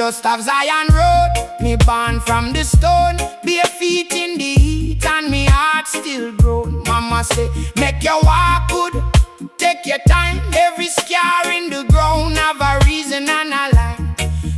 dust of Zion road. Me born from the stone, bare feet in the heat, and me heart still grown. Mama say, make your walk good, take your time. Every scar in the ground have a reason and a line.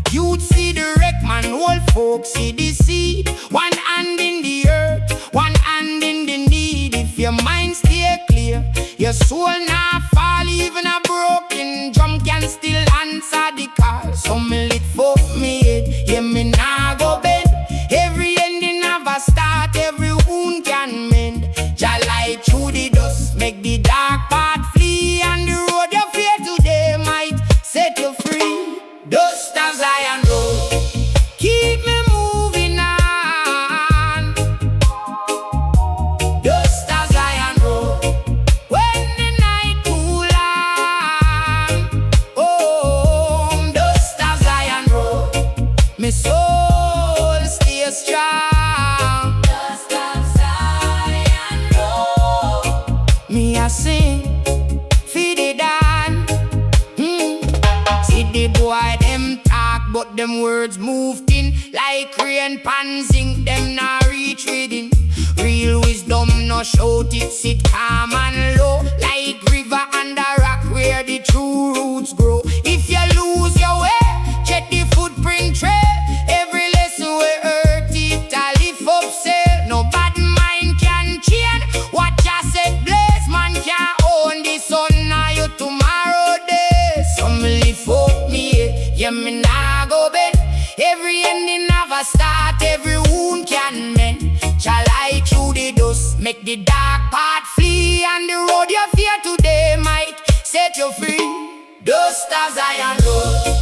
You'd see the wreck, man, old folks see the seed. One hand in the earth, one hand in the need. If your mind stay clear, your soul not fall. Even a broken drum can still answer the call. Some lit for me head, yeah, me nah go bend. Every ending have a start, every wound can mend. Jah light through the dust, make the dark part flee. And the road you fear today might set you free. Dust of Zion road, keep me moving on. Dust of Zion road, when the night too long. Oh, dust of Zion road, me soul stay strong. Dust of Zion road, me a sing, feed it on. See the boy them talk, but them words moved in like rain pan zinc. Them not reach reading. Real wisdom no shout, it sit calm and low, like river under rock where the true roots grow. If you lose your way, check the footprint trail. Every lesson we hurt it, I lift up sail. No bad mind can change what ya said blaze. Man can't own the sun, now you tomorrow day. Some lift up me, yeah, me nah go bend. Every ending have a start, every wound can mend. Shall I through the dust, make the dark part flee. And the road you fear today might set you free. Dust of Zion road,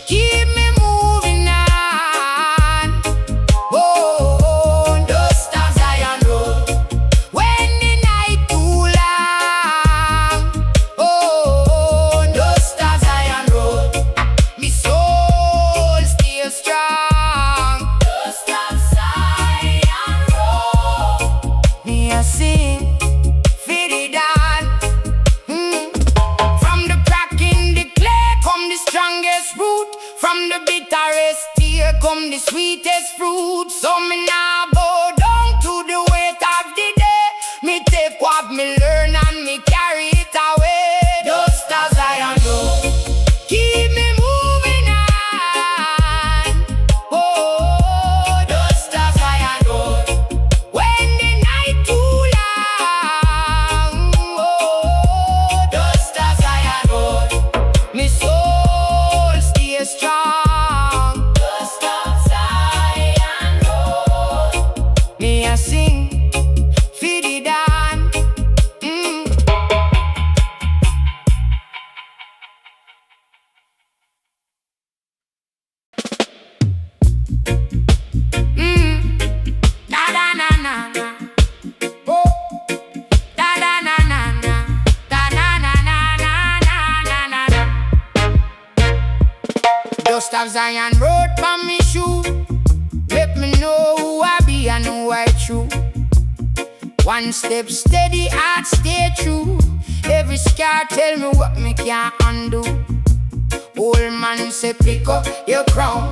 keep me moving on. Oh, dust of Zion road, when the night too long. Oh, dust of Zion road, me soul stay strong. Dust of Zion road, me a sing, feed it on. From the crack in the clay come the strongest root. From the bitterest tear come the sweetest fruit. So me now bow down to the weight of the day. Me take what me learn and me carry it away. Dust of Zion road, keep me moving on. Oh, dust of Zion road, when the night too long. Oh, dust of Zion road, me soul stay strong. Dust of Zion road, me a sing, feed it on. Da da na na na, oh, da da na na na, da na na na na na na na. Dust of Zion road for me shoe, let me know who I be and who I true. One step steady, heart stay true. Every scar tell me what me can't undo. Old man say pick up your crown.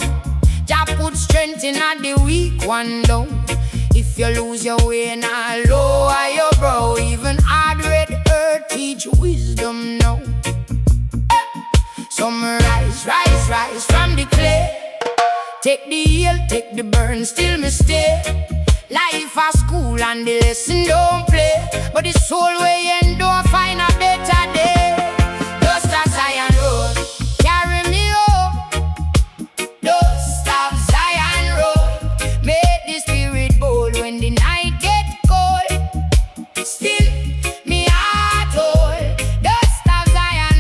Jah put strength in the weak one down. If you lose your way, now lower your brow. Even hard red earth teach wisdom now. Some rise, rise, rise from the clay. Take the heel, take the burn, still me stay. Life a school and the lesson don't play. But the soul way and don't find a better day. Dust of Zion road, carry me home. Dust of Zion road, make the spirit bold when the night get cold. Still me heart hold. Dust of Zion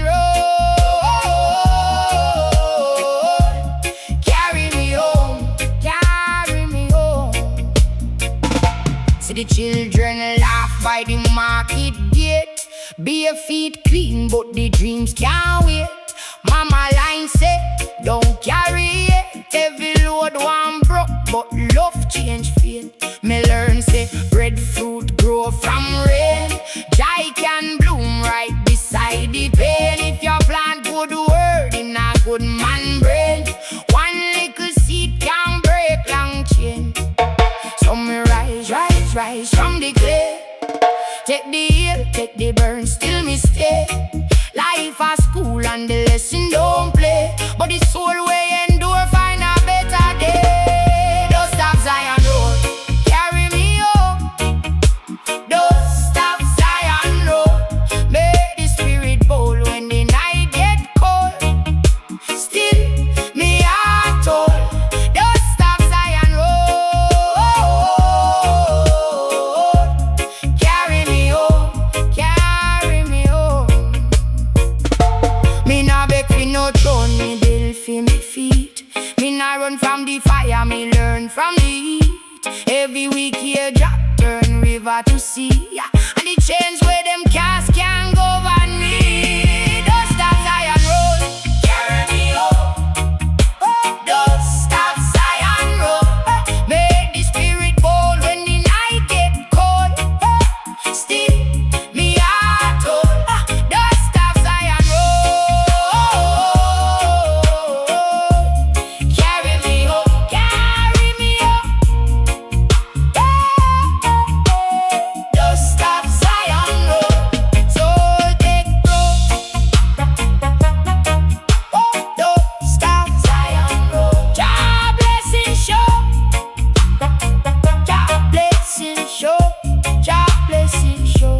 road, carry me home, carry me home. See the children laugh by the market gate. Bare feet clean, but the dreams can't wait. Mama line say, don't carry it. Every load one broke, but love change fate. Me learn say, breadfruit grow from rain. Joy can bloom right beside the pain. If you plant good word in a good man brain, one little take the hill, take the burn, still me stay. Life a school and the lesson don't play, but the soul way endure find a better day. Don't stop Zion Road, carry me home. Don't stop Zion Road, make the spirit bold when the night get cold. Still me heart told. Don't stop Zion Road, carry me home, carry me home. Me nah beg for no throne, me build for me feet. Me nah run from the fire, me learn from the heat. Every week here drop, turn river to sea, and the change where them cast can go on me. Don't stop Zion Road, carry me home. Don't stop Zion Road, make the spirit bold when the night get cold. Still me heart told. Don't stop Zion Road, carry me home, carry me home. Don't stop Zion Road, soul take road. Don't stop Zion Road. Jah blessing show, Jah blessing show, Jah blessing show.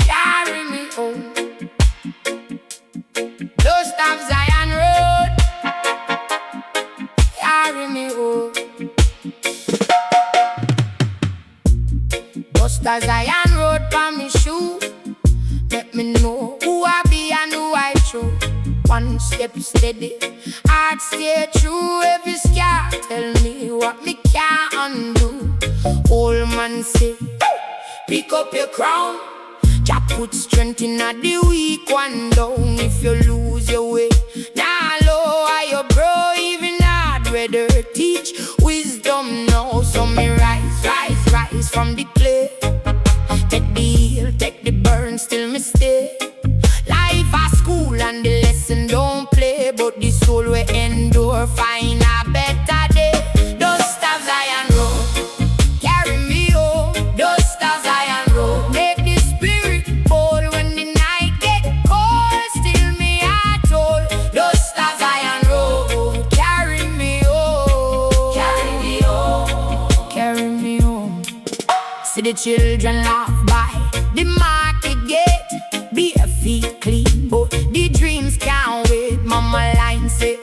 Carry me home. Don't stop Zion Road, carry me home. Bust a Zion Road for me shoe, let me know who I be and who I true. One step steady, heart stay true. Every scar tell me what me can't undo. Old man say, pick up your crown. Jah put strength in the weak one down. If you lose your way, now lower your bro. Even hard weather teach wisdom now. So me rise, rise, rise from the clay. Take the hill, take the burn, still me stay. Life a school and the lesson don't play, but the soul will endure find a better day. Don't stop Zion Road, carry me home. Don't stop Zion Road, make the spirit bold when the night get cold. Still me heart told. Don't stop Zion Road, carry me home, carry me home, carry me home. See the children laugh by the market gate, bare feet clean, but the dreams can't wait. Mama line say,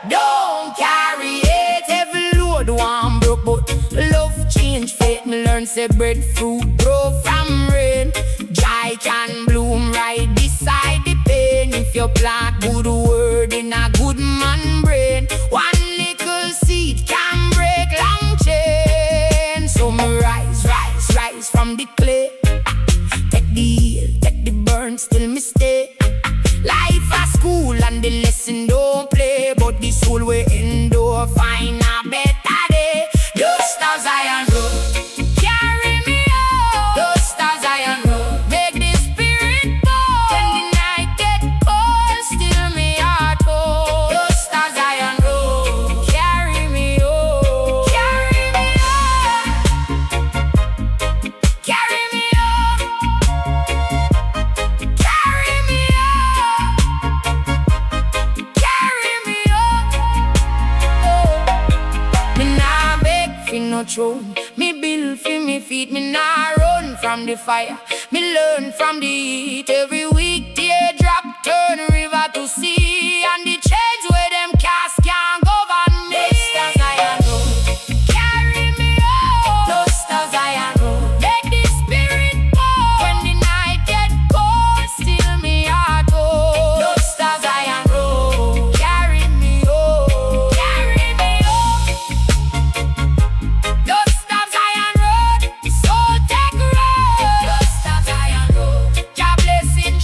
don't carry it. Every load one broke, but love change fate. Me learn say breadfruit grow from rain. Joy can bloom right beside the pain. If you plant good word in a good man brain, one little seed can break long chain. So me rise, rise, rise from the clay. Take the hill, take the burn, still me stay. Life a school and the lesson don't play, but the soul will endure find a better day. Don't stop Zion Road, carry me home. Don't stop Zion Road, make the spirit bold when the night get cold. Still me heart hold. Don't stop Zion Road, carry me home, carry me home, carry me home, carry me home, carry me home. Me nah beg for no throne, me build for me feet. Me nah run from the fire, me learn from the heat. Every week teardrop turn river to sea, and the change where them cast can't govern me. Don't stop Zion Road, carry me home. Don't stop Zion Road, make the spirit bold when the night get cold. Still me heart hold. Don't stop Zion Road, carry me home, carry me home. Don't stop Zion Road, soul take road. Don't stop Zion Road, Jah blessing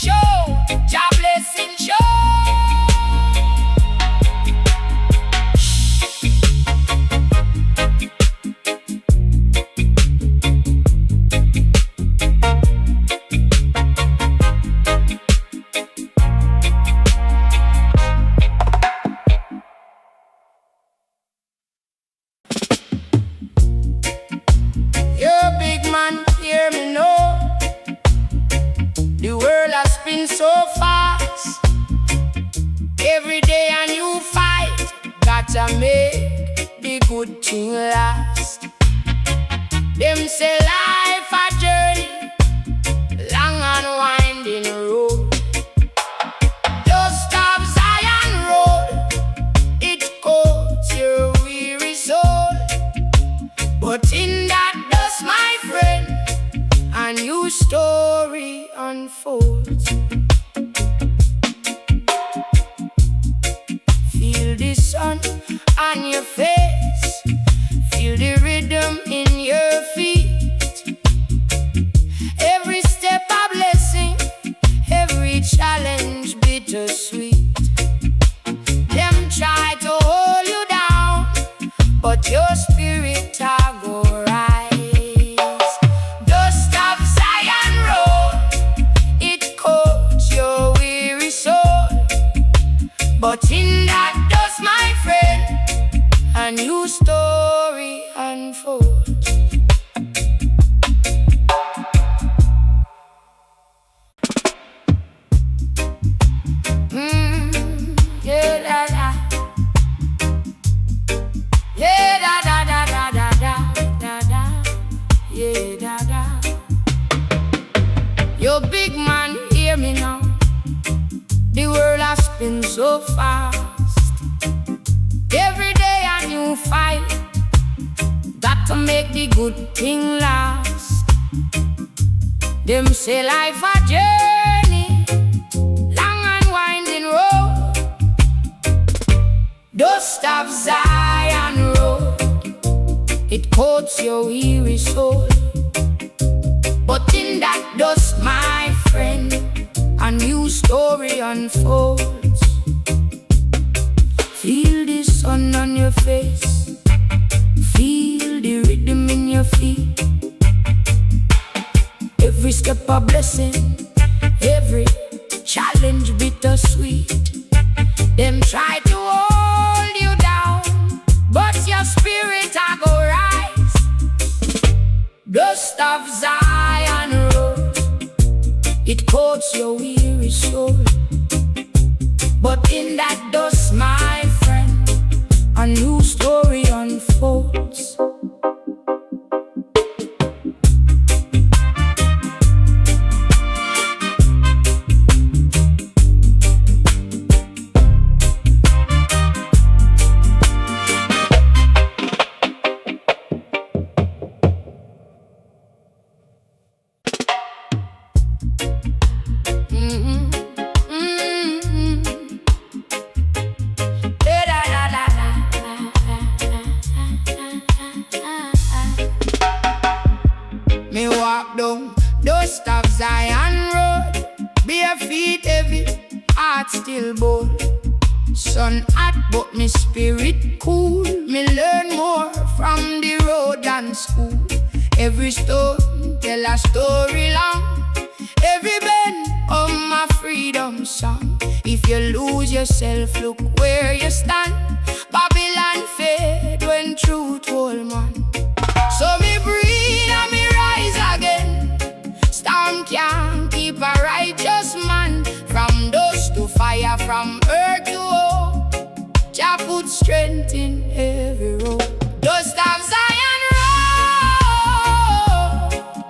spin so fast. Every day a new fight. Gotta make the good thing last. Them say life a journey, long and winding road. Dust of Zion road, it coats your weary soul. But in that dust, my friend, a new story unfolds. Feel the sun on your face, feel the rhythm in your feet. Every step a blessing, every challenge bittersweet. Them try to hold you down, but your spirit a go rise. Dust of Zion road, it coats your weary soul. But in that dust, my friend, a new story unfolds. Yeah, da da. Yeah, da da da da da da da da. Yeah, da da. Yo, big man, hear me now. The world has spin so fast. Every day a new fight. Got to make the good thing last. Them say life a journey, long and winding road. Dust of Zion road, it coats your weary soul. But in that dust, my friend, a new story unfolds. Feel the sun on your face, feel the rhythm in your feet. Every step a blessing, every challenge bittersweet. Them try to hold you down, but your spirit a go rise. Dust of Zion road, it coats your weary soul. But in that dust, my friend, a new story unfolds. Me walk down dust of Zion road, bare feet heavy, heart still bold. Sun hot but me spirit cool. Me learn more from the road than school. Every stone tell a story long, every bend of my freedom song. If you lose yourself, look where you stand. Babylon fade when truth hold man. So me breathe and me rise again. Storm can't keep a righteous man. From dust to fire, from earth to hope, Jah put strength in every road. Dust of Zion road,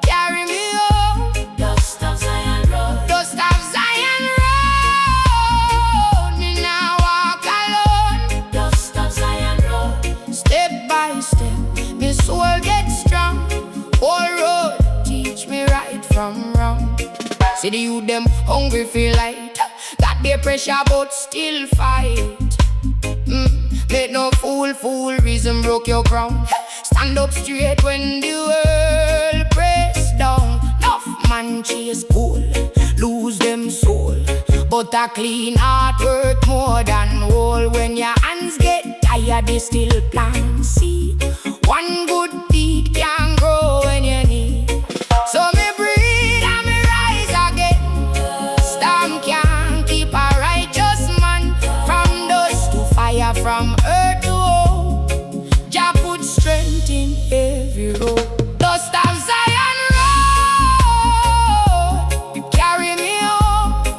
carry me home. Dust of Zion road, dust of Zion road. Me now walk alone. Dust of Zion road, step by step, me soul get strong. Whole road teach me right from wrong. See the youth them hungry for light, got their pressure but still fight. Make no fool, reason broke your ground. Stand up straight when the world press down. Enough man chase gold, lose them soul. But a clean heart worth more than gold. When your hands get tired, they still plant seed. One good deed can grow when you need. So me breathe and me rise again. Storm can't keep a righteous man. From dust to fire, from earth to home, Jah put strength in every road. Dust of Zion road, you carry me home.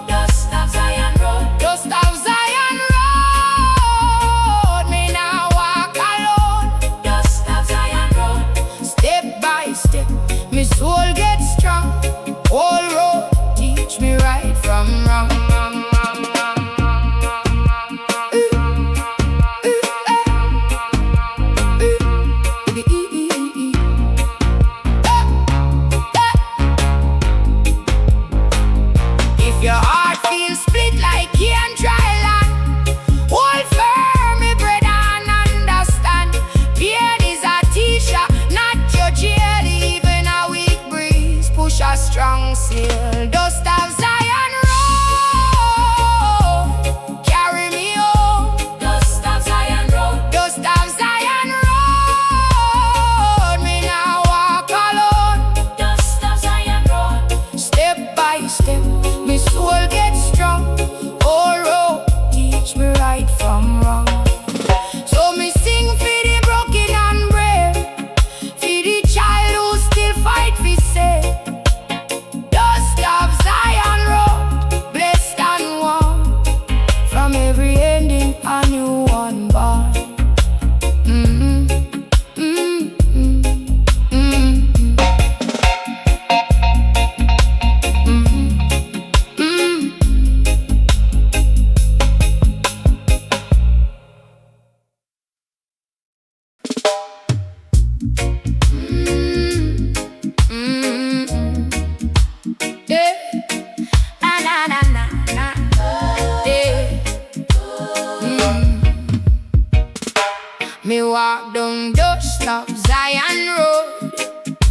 me walk down dust of Zion Road.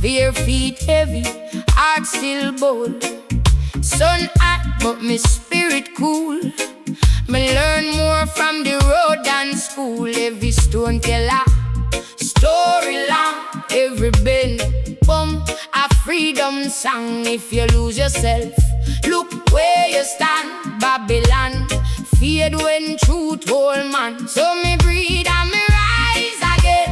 Bare feet heavy, heart still bold. Sun hot, but me spirit cool. Me learn more from the road than school. Every stone tell a story long. Every bend, bump, a freedom song. If you lose yourself, look where you stand. Babylon fade when truth hold man. So me breathe and me rise again.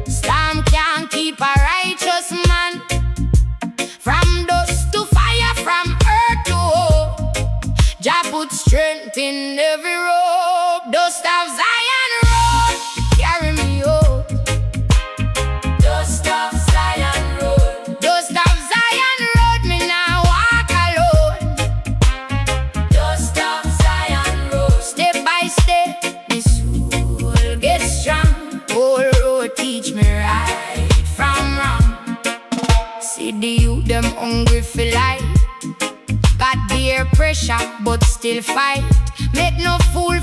Storm can't keep a righteous man. From dust to fire, from earth to hope, Jah put strength in every rope. Dust of Zion Road, carry me home. Dust of Zion Road, dust of Zion Road, me now walk alone. Dust of Zion Road, step by step, me soul get strong. Whole road teach me right from wrong. See the youth them hungry for life. Got their pressure, but still fight. Make no fool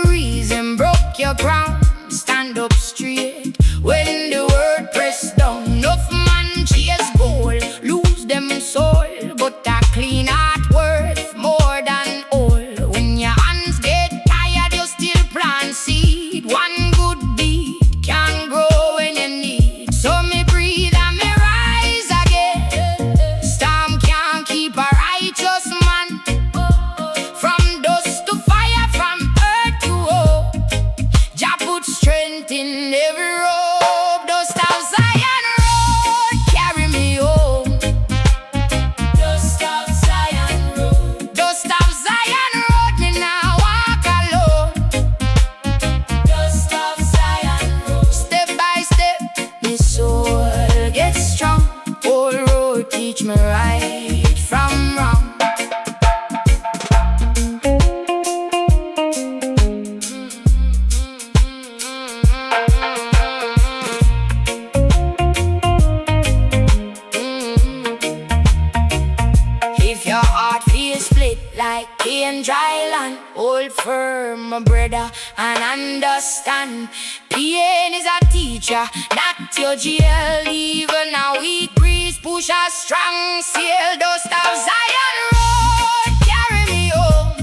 reason, broke your ground. Stand up straight when the word press down. Enough man chase goal, lose them soul, but a clean heart worth more than all. When your hands get tired, you still plant seed. One good deed can grow when you need. So me breathe and me rise again. Storm can't keep a righteous man. From dust to fire, from earth to hope, Jah put strength in every rope. Dust of Zion Road, carry me home. Dust of Zion Road, dust of Zion Road, me now walk alone. Dust of Zion Road, step by step, me soul gets strong. Whole road teach me right from wrong. If your heart feels split like in dry land, hold firm, my brother, and understand. Pain is a teacher, not your jail. Even a weak breeze push a strong sail. Dust of Zion Road, carry me home.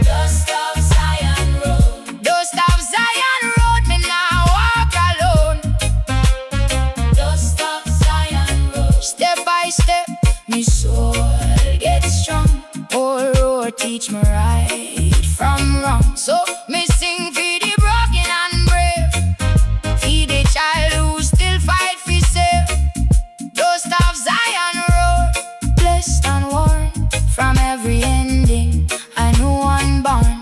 Dust of Zion Road, dust of Zion Road, me now walk alone. Dust of Zion Road, step by step, me soul gets strong. Whole road teach me right from wrong. So me sing for the broken and brave, for the child who still fight for self. Dust of Zion Road, blessed and warm from every ending, I know unborn.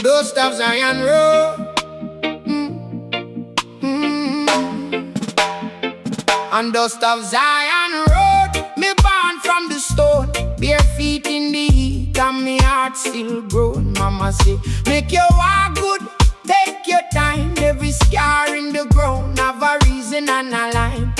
Dust of Zion Road, and dust of Zion Road, me born from the stone, bare feet in the heat, and me heart still grown. Mama say, make your walk good, take your time. Every scar in the ground have a reason and a line.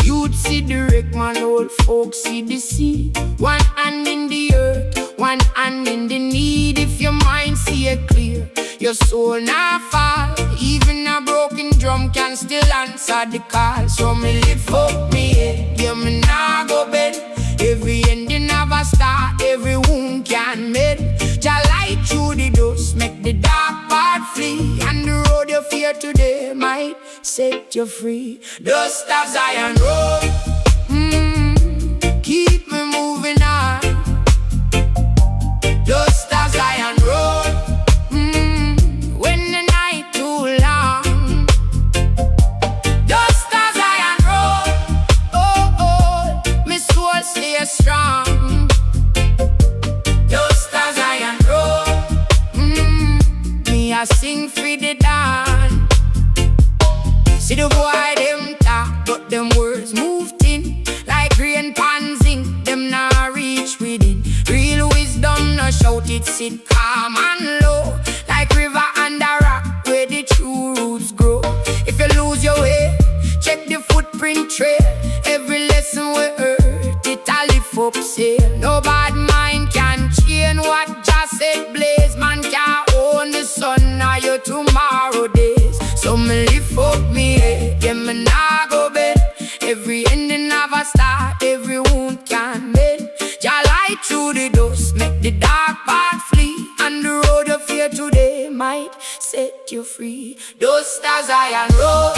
You'd see the wreck, man, old folks see the sea. One hand in the earth, one hand in the need. If your mind see it clear, your soul not fall. Even a broken drum can still answer the call. So me lift up me head, yeah, me nah go bend. Every ending have a start, every wound can mend. Jah light through the dust, make the dark part flee. And the road you fear today might set you free. Dust of Zion Road, keep me moving on. Dust of Zion Road, when the night too long. Dust of Zion Road, oh, oh, me soul stay strong. Dust of Zion Road, me a sing for the dawn. See the boy them talk, but them words move thin, like rain pan zinc, them nah reach within. Real wisdom no shout, it sit calm and low, up sail. No bad mind can change what just said blaze. Man can't own the sun or your tomorrow days. So me lift up me head, yeah me nah go bed. Every ending of a start, every wound can mend. Jah light through the dust, make the dark part flee. And the road of fear today might set you free. Those stars iron road,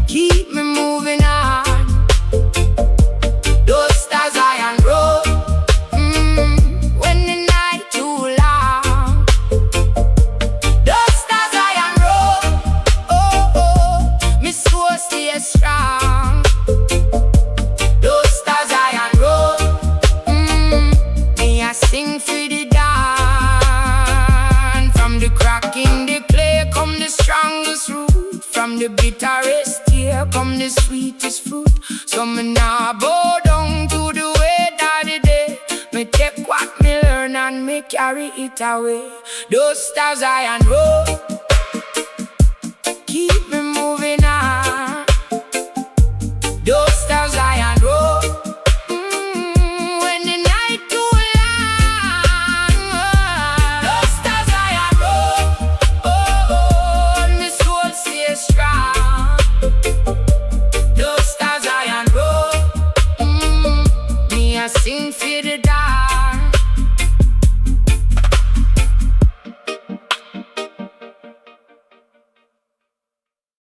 keep me moving on. Those stars iron road, when the night too long. Those stars iron road, oh oh, me soul stay strong. Those stars iron road, me a sing for the dawn. From the crack in the clay come the strongest root. From the bitterest tear come the sweetest fruit. So me nah bow down to the weight of the day. Me take what me learn and me carry it away. Those stars iron road, keep me moving on. Those stars iron road, when the night too long. Those stars iron road, oh oh, me soul stay strong. Those stars iron road, me a sing for the dark.